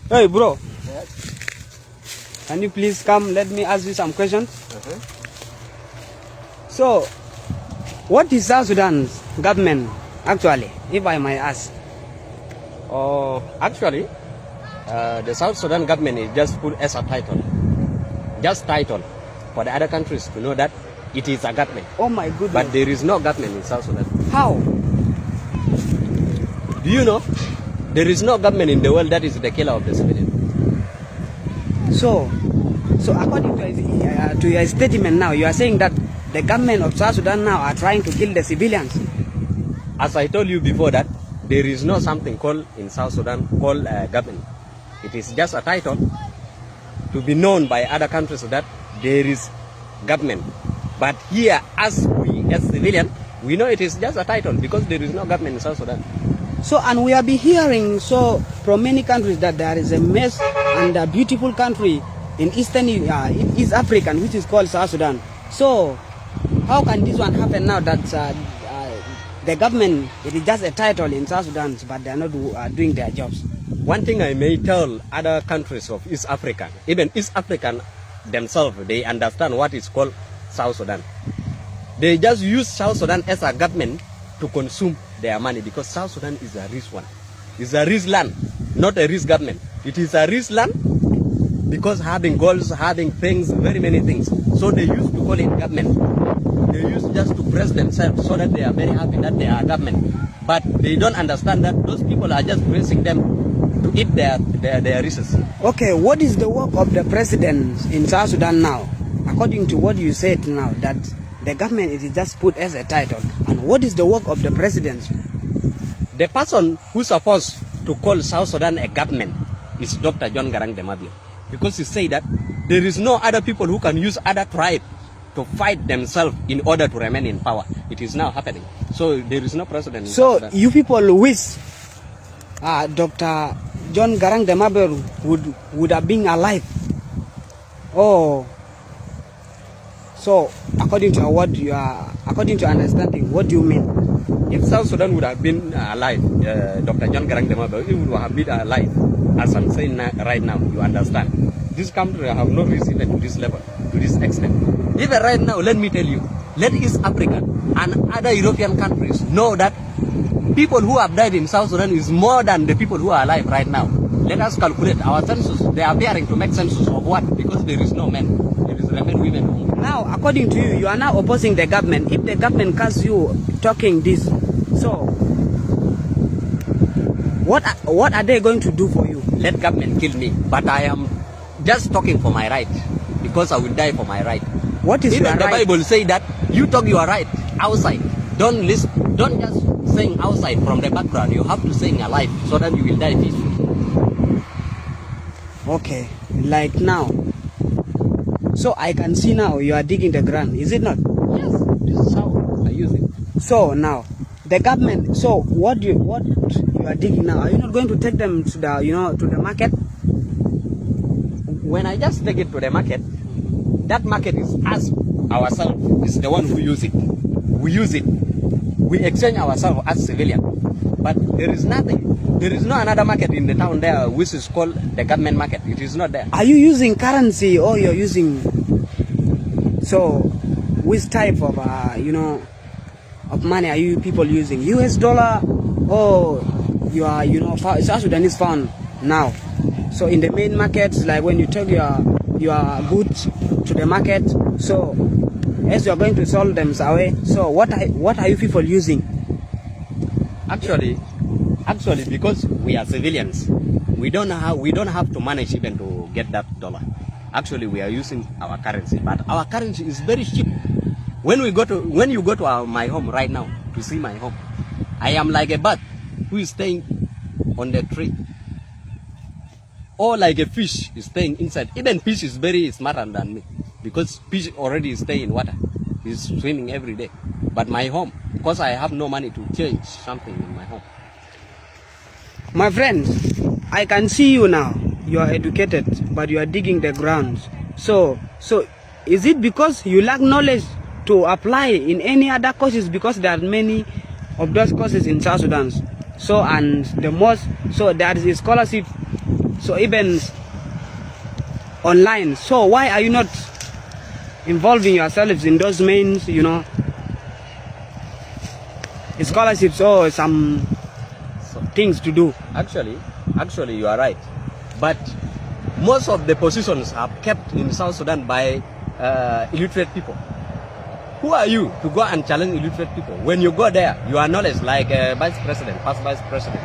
Hey, bro. Yes. Can you please come? Let me ask you some questions. Uh-huh. So, what is South Sudan's government actually, if I might ask? Oh, actually, the South Sudan government is just put as a title. Just title for the other countries to know that it is a government. Oh my goodness. But there is no government in South Sudan. How? Do you know? There is no government in the world that is the killer of the civilian. So according to your statement now, you are saying that the government of South Sudan now are trying to kill the civilians. As I told you before that, there is no something called in South Sudan called government. It is just a title to be known by other countries that there is government. But here, as civilian, we know it is just a title because there is no government in South Sudan. So, and we have been hearing from many countries that there is a mess and a beautiful country in East Africa, which is called South Sudan. So, how can this one happen now that the government, it is just a title in South Sudan, but they are not doing their jobs? One thing I may tell other countries of East Africa, even East African themselves, they understand what is called South Sudan. They just use South Sudan as a government to consume their money because South Sudan is a rich one. It's a rich land, not a rich government. It is a rich land because having goals, having things, very many things. So they used to call it government. They used just to press themselves so that they are very happy that they are government. But they don't understand that those people are just pressing them to eat their resources. Okay, what is the work of the president in South Sudan now? According to what you said now, that the government is just put as a title. And what is the work of the president? The person who's supposed to call South Sudan a government is Dr. John Garang Demabio. Because he said that there is no other people who can use other tribes to fight themselves in order to remain in power. It is now happening. So there is no president in South Sudan. You people wish Dr. John Garang Demabio would have been alive. Oh. So, according to understanding, what do you mean? If South Sudan would have been alive, Dr. John Garang Demabio, he would have been alive. As I'm saying right now, you understand. This country have no reason to this level, to this extent. Even right now, let me tell you, let East Africa and other European countries know that people who have died in South Sudan is more than the people who are alive right now. Let us calculate our census. They are appearing to make census of what? Because there is no men. There is remain women only. Now, according to you, you are now opposing the government. If the government catches you talking this, so what are they going to do for you? Let government kill me, but I am just talking for my right, because I will die for my right. What is even your the right? Bible say that you talk your right outside. Don't listen. Don't just sing outside from the background. You have to sing alive so that you will die peacefully. Okay, like now. So I can see now you are digging the ground, is it not? Yes, this is how I use it. So now, the government. So what you are digging now? Are you not going to take them to the market? When I just take it to the market, that market is us ourselves is the one who use it. We use it. We exchange ourselves as civilian. But there is nothing. There is no another market in the town there which is called the government market. It is not there. Are you using currency or you're using? So, which type of of money are you people using? US dollar or you are South Sudan is found now. So in the main markets, like when you take your goods to the market, so as you are going to sell them away, so what are you people using? Actually, because we are civilians, we don't have to manage even to get that dollar. Actually, we are using our currency, but our currency is very cheap. When you go to my home right now to see my home, I am like a bird who is staying on the tree, or like a fish is staying inside. Even fish is very smarter than me because fish already stay in water. He's swimming every day. But my home, because I have no money to change something in my home. My friend, I can see you now. You are educated, but you are digging the ground. So is it because you lack knowledge to apply in any other courses? Because there are many of those courses in South Sudan. So there is a scholarship so even online. So why are you not involving yourselves in those main, you know, scholarships or some things to do? Actually, you are right. But most of the positions are kept in South Sudan by illiterate people. Who are you to go and challenge illiterate people? When you go there, you are knowledge like Vice President, past Vice President,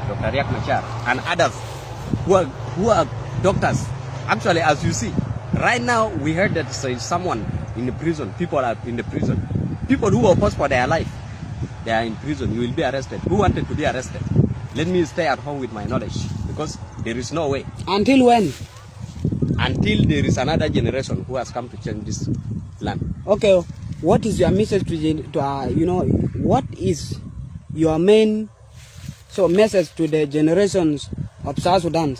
Dr. Riek Machar, and others who are doctors. Actually, as you see, right now we heard that someone in the prison, people are in the prison. People who oppose for their life, they are in prison. You will be arrested. Who wanted to be arrested? Let me stay at home with my knowledge, because there is no way. Until when? Until there is another generation who has come to change this land. Okay, what is your message to you know, what is your main message to the generations of South Sudan?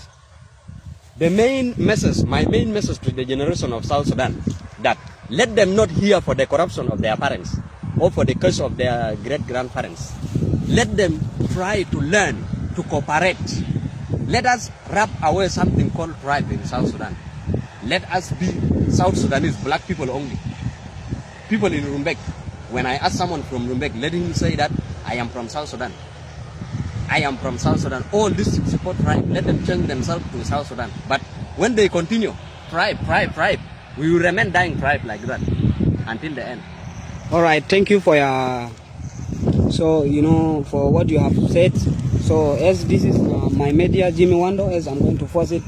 My main message to the generation of South Sudan, that let them not hear for the corruption of their parents or for the curse of their great-grandparents. Let them try to learn to cooperate. Let us wrap away something called tribe in South Sudan. Let us be South Sudanese, black people only. People in Rumbek, when I ask someone from Rumbek, let him say that I am from South Sudan. I am from South Sudan. All this support tribe, let them change themselves to South Sudan. But when they continue, tribe, we will remain dying tribe like that until the end. All right, thank you for your, you know, for what you have said. So as this is my media, Jimmy Wando, as I'm going to force it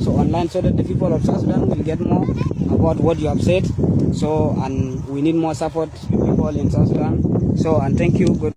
online, so that the people of South Sudan will get more about what you have said. So, and we need more support people in South Sudan. So, and thank you. Good.